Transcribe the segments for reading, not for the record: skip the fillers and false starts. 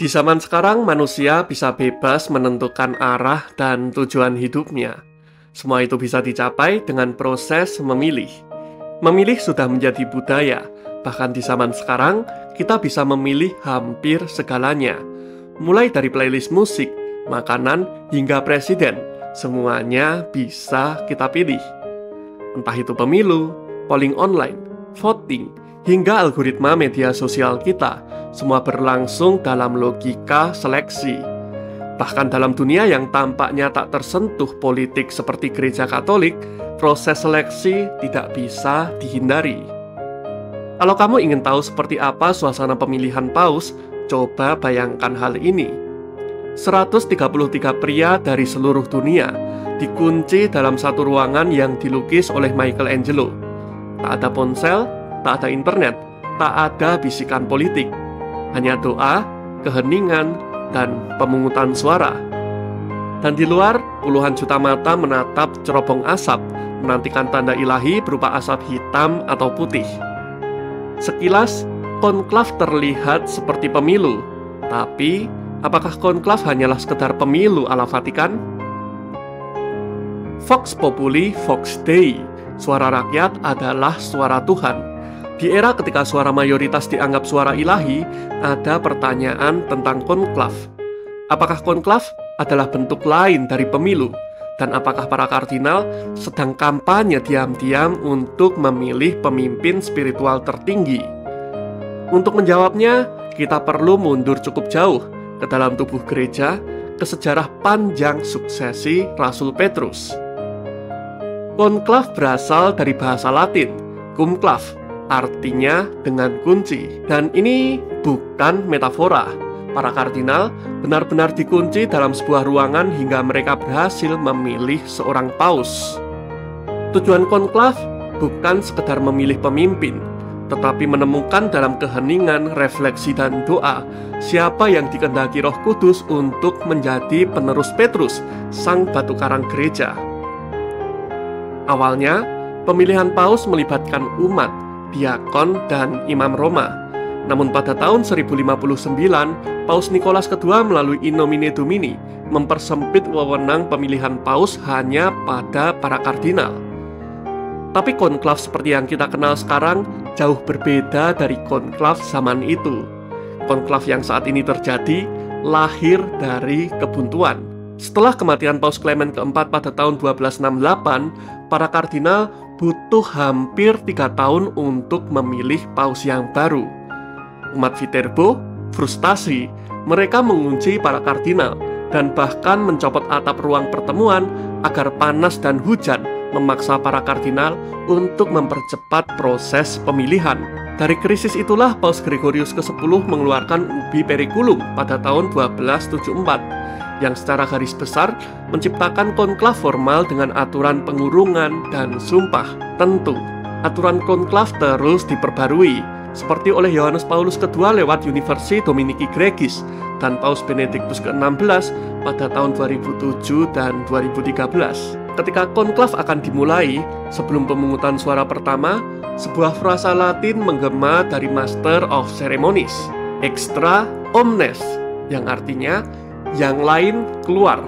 Di zaman sekarang, manusia bisa bebas menentukan arah dan tujuan hidupnya. Semua itu bisa dicapai dengan proses memilih. Memilih sudah menjadi budaya. Bahkan di zaman sekarang, kita bisa memilih hampir segalanya. Mulai dari playlist musik, makanan, hingga presiden. Semuanya bisa kita pilih. Entah itu pemilu, polling online, voting, hingga algoritma media sosial kita, semua berlangsung dalam logika seleksi. Bahkan dalam dunia yang tampaknya tak tersentuh politik seperti gereja Katolik, proses seleksi tidak bisa dihindari. Kalau kamu ingin tahu seperti apa suasana pemilihan paus, coba bayangkan hal ini. 133 pria dari seluruh dunia dikunci dalam satu ruangan yang dilukis oleh Michelangelo. Tak ada ponsel, tak ada internet, tak ada bisikan politik. Hanya doa, keheningan, dan pemungutan suara. Dan di luar, puluhan juta mata menatap cerobong asap, menantikan tanda ilahi berupa asap hitam atau putih. Sekilas, konklav terlihat seperti pemilu. Tapi, apakah konklav hanyalah sekedar pemilu ala Vatikan? Vox Populi, Vox Dei. Suara rakyat adalah suara Tuhan. Di era ketika suara mayoritas dianggap suara ilahi, ada pertanyaan tentang konklav. Apakah konklav adalah bentuk lain dari pemilu? Dan apakah para kardinal sedang kampanye diam-diam untuk memilih pemimpin spiritual tertinggi? Untuk menjawabnya, kita perlu mundur cukup jauh ke dalam tubuh gereja, ke sejarah panjang suksesi Rasul Petrus. Konklav berasal dari bahasa Latin, cumclav, artinya dengan kunci. Dan ini bukan metafora. Para kardinal benar-benar dikunci dalam sebuah ruangan hingga mereka berhasil memilih seorang paus. Tujuan konklav bukan sekedar memilih pemimpin, tetapi menemukan dalam keheningan, refleksi, dan doa siapa yang dikehendaki Roh Kudus untuk menjadi penerus Petrus, sang batu karang gereja. Awalnya, pemilihan paus melibatkan umat, diakon, dan imam Roma. Namun pada tahun 1059, Paus Nikolas II melalui In Nomine Domini mempersempit wewenang pemilihan paus hanya pada para kardinal. Tapi konklav seperti yang kita kenal sekarang jauh berbeda dari konklav zaman itu. Konklav yang saat ini terjadi lahir dari kebuntuan. Setelah kematian Paus Clement keempat pada tahun 1268, para kardinal butuh hampir 3 tahun untuk memilih paus yang baru. Umat Viterbo frustasi, mereka mengunci para kardinal dan bahkan mencopot atap ruang pertemuan agar panas dan hujan memaksa para kardinal untuk mempercepat proses pemilihan. Dari krisis itulah Paus Gregorius ke-10 mengeluarkan Ubi Periculum pada tahun 1274 yang secara garis besar menciptakan konklav formal dengan aturan pengurungan dan sumpah. Tentu, aturan konklav terus diperbarui, seperti oleh Yohanes Paulus II lewat Universi Dominici Gregis dan Paus Benedictus ke-16 pada tahun 2007 dan 2013. Ketika konklav akan dimulai, sebelum pemungutan suara pertama, sebuah frasa Latin menggema dari Master of Ceremonies, extra omnes, yang artinya yang lain keluar.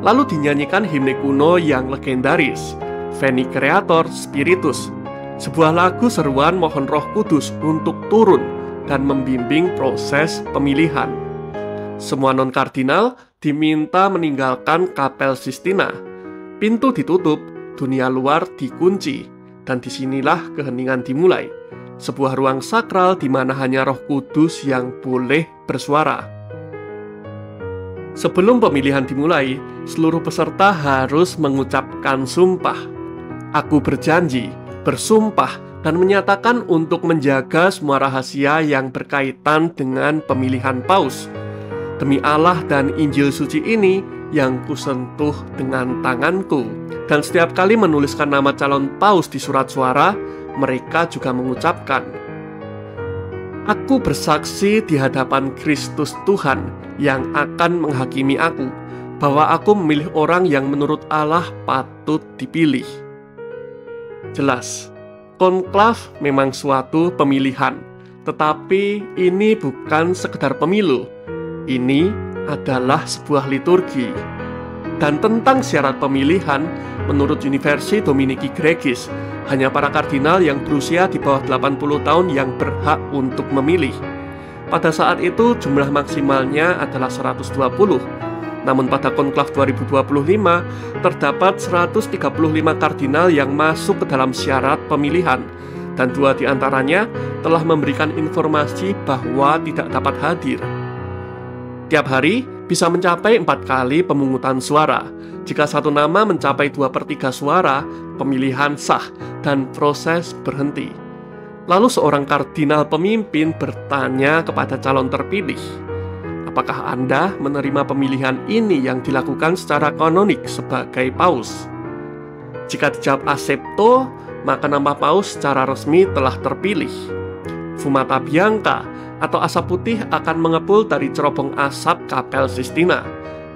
Lalu dinyanyikan himne kuno yang legendaris, Veni Creator Spiritus, sebuah lagu seruan mohon Roh Kudus untuk turun dan membimbing proses pemilihan. Semua non-kardinal diminta meninggalkan Kapel Sistina. Pintu ditutup, dunia luar dikunci, dan disinilah keheningan dimulai. Sebuah ruang sakral di mana hanya Roh Kudus yang boleh bersuara. Sebelum pemilihan dimulai, seluruh peserta harus mengucapkan sumpah. Aku berjanji, bersumpah, dan menyatakan untuk menjaga semua rahasia yang berkaitan dengan pemilihan paus. Demi Allah dan Injil suci ini yang kusentuh dengan tanganku. Dan setiap kali menuliskan nama calon paus di surat suara, mereka juga mengucapkan, aku bersaksi di hadapan Kristus Tuhan yang akan menghakimi aku, bahwa aku memilih orang yang menurut Allah patut dipilih. Jelas, konklav memang suatu pemilihan, tetapi ini bukan sekedar pemilu. Ini adalah sebuah liturgi. Dan tentang syarat pemilihan, menurut Universi Dominiki Gregis, hanya para kardinal yang berusia di bawah 80 tahun yang berhak untuk memilih. Pada saat itu jumlah maksimalnya adalah 120. Namun pada konklav 2025 terdapat 135 kardinal yang masuk ke dalam syarat pemilihan, dan 2 di antaranya telah memberikan informasi bahwa tidak dapat hadir. Tiap hari bisa mencapai 4 kali pemungutan suara. Jika satu nama mencapai 2/3 suara, pemilihan sah dan proses berhenti. Lalu seorang kardinal pemimpin bertanya kepada calon terpilih, apakah Anda menerima pemilihan ini yang dilakukan secara kanonik sebagai paus? Jika dijawab accepto, maka nama paus secara resmi telah terpilih. Fumata Bianca atau asap putih akan mengepul dari cerobong asap Kapel Sistina,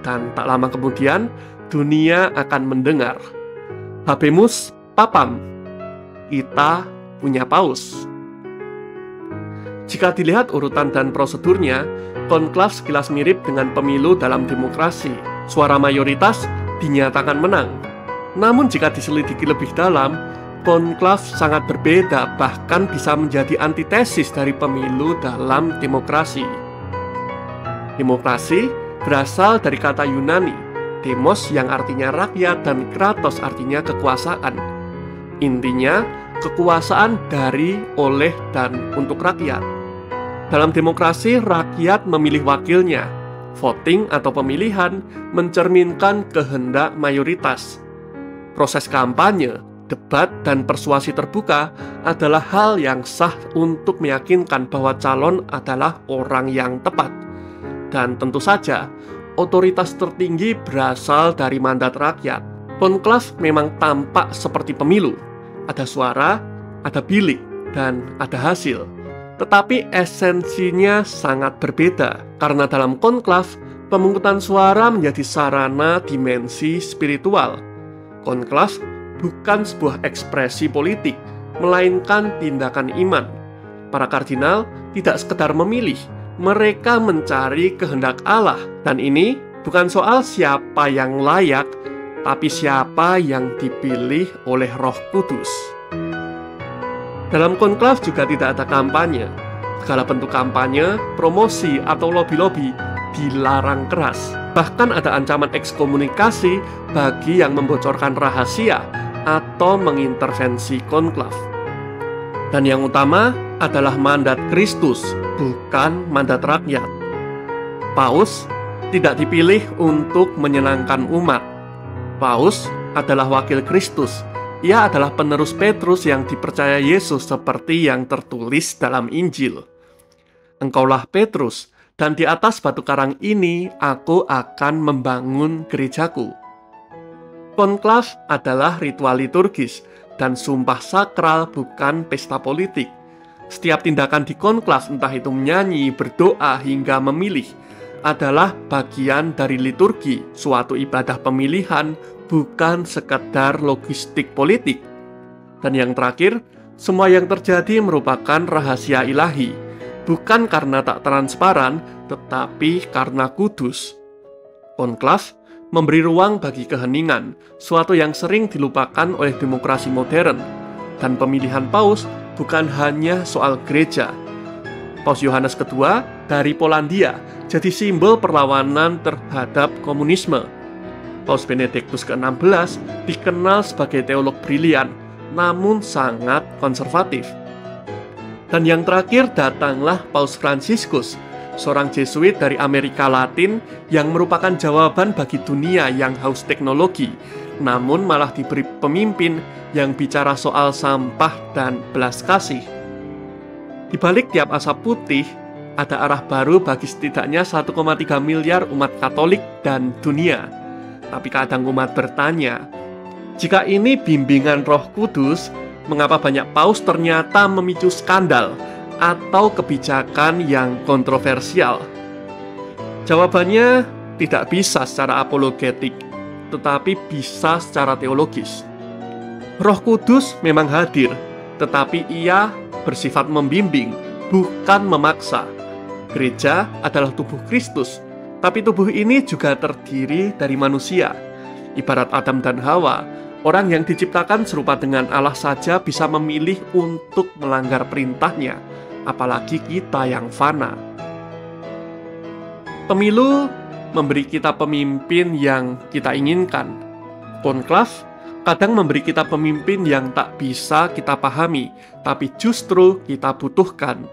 dan tak lama kemudian dunia akan mendengar, Habemus Papam, kita punya paus. Jika dilihat urutan dan prosedurnya, konklav sekilas mirip dengan pemilu dalam demokrasi. Suara mayoritas dinyatakan menang. Namun jika diselidiki lebih dalam, konklav sangat berbeda, bahkan bisa menjadi antitesis dari pemilu dalam demokrasi. Demokrasi berasal dari kata Yunani, demos yang artinya rakyat dan kratos artinya kekuasaan. Intinya, kekuasaan dari, oleh, dan untuk rakyat. Dalam demokrasi, rakyat memilih wakilnya. Voting atau pemilihan mencerminkan kehendak mayoritas. Proses kampanye, debat, dan persuasi terbuka adalah hal yang sah untuk meyakinkan bahwa calon adalah orang yang tepat. Dan tentu saja, otoritas tertinggi berasal dari mandat rakyat. Konklav memang tampak seperti pemilu. Ada suara, ada bilik, dan ada hasil. Tetapi esensinya sangat berbeda, karena dalam konklav, pemungutan suara menjadi sarana dimensi spiritual. Konklav bukan sebuah ekspresi politik, melainkan tindakan iman. Para kardinal tidak sekedar memilih, mereka mencari kehendak Allah. Dan ini bukan soal siapa yang layak, tapi siapa yang dipilih oleh Roh Kudus. Dalam konklav juga tidak ada kampanye. Segala bentuk kampanye, promosi, atau lobi-lobi dilarang keras. Bahkan ada ancaman ekskomunikasi bagi yang membocorkan rahasia atau mengintervensi konklav. Dan yang utama adalah mandat Kristus, bukan mandat rakyat. Paus tidak dipilih untuk menyenangkan umat. Paus adalah wakil Kristus. Ia adalah penerus Petrus yang dipercaya Yesus seperti yang tertulis dalam Injil. Engkaulah Petrus, dan di atas batu karang ini aku akan membangun gerejaku. Konklav adalah ritual liturgis dan sumpah sakral, bukan pesta politik. Setiap tindakan di konklav, entah itu menyanyi, berdoa, hingga memilih, adalah bagian dari liturgi, suatu ibadah pemilihan, bukan sekedar logistik politik. Dan yang terakhir, semua yang terjadi merupakan rahasia ilahi, bukan karena tak transparan, tetapi karena kudus. Konklav memberi ruang bagi keheningan, suatu yang sering dilupakan oleh demokrasi modern. Dan pemilihan paus bukan hanya soal gereja. Paus Yohanes II dari Polandia jadi simbol perlawanan terhadap komunisme. Paus Benediktus ke-16 dikenal sebagai teolog brilian, namun sangat konservatif. Dan yang terakhir datanglah Paus Fransiskus, seorang Jesuit dari Amerika Latin yang merupakan jawaban bagi dunia yang haus teknologi, namun malah diberi pemimpin yang bicara soal sampah dan belas kasih. Di balik tiap asap putih, ada arah baru bagi setidaknya 1,3 miliar umat Katolik dan dunia. Tapi kadang umat bertanya, jika ini bimbingan Roh Kudus, mengapa banyak paus ternyata memicu skandal atau kebijakan yang kontroversial? Jawabannya tidak bisa secara apologetik, tetapi bisa secara teologis. Roh Kudus memang hadir, tetapi ia bersifat membimbing, bukan memaksa. Gereja adalah tubuh Kristus, tapi tubuh ini juga terdiri dari manusia. Ibarat Adam dan Hawa, orang yang diciptakan serupa dengan Allah saja bisa memilih untuk melanggar perintahnya, apalagi kita yang fana. Pemilu memberi kita pemimpin yang kita inginkan. Konklav kadang memberi kita pemimpin yang tak bisa kita pahami, tapi justru kita butuhkan.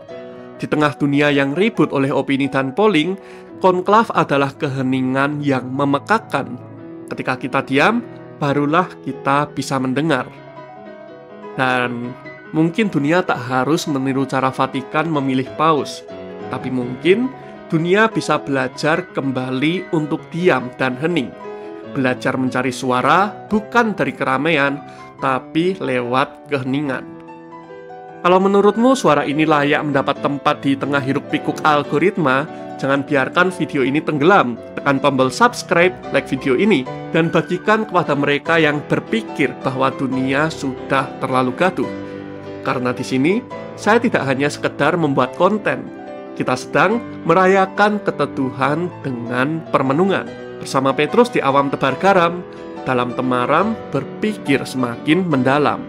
Di tengah dunia yang ribut oleh opini dan polling, konklav adalah keheningan yang memekakan. Ketika kita diam, barulah kita bisa mendengar. Dan mungkin dunia tak harus meniru cara Vatikan memilih paus, tapi mungkin dunia bisa belajar kembali untuk diam dan hening. Belajar mencari suara bukan dari keramaian, tapi lewat keheningan. Kalau menurutmu suara ini layak mendapat tempat di tengah hiruk-pikuk algoritma, jangan biarkan video ini tenggelam. Tekan tombol subscribe, like video ini, dan bagikan kepada mereka yang berpikir bahwa dunia sudah terlalu gaduh. Karena di sini, saya tidak hanya sekedar membuat konten. Kita sedang merayakan keteduhan dengan permenungan. Bersama Petrus di Awam Tebar Garam, dalam temaram berpikir semakin mendalam.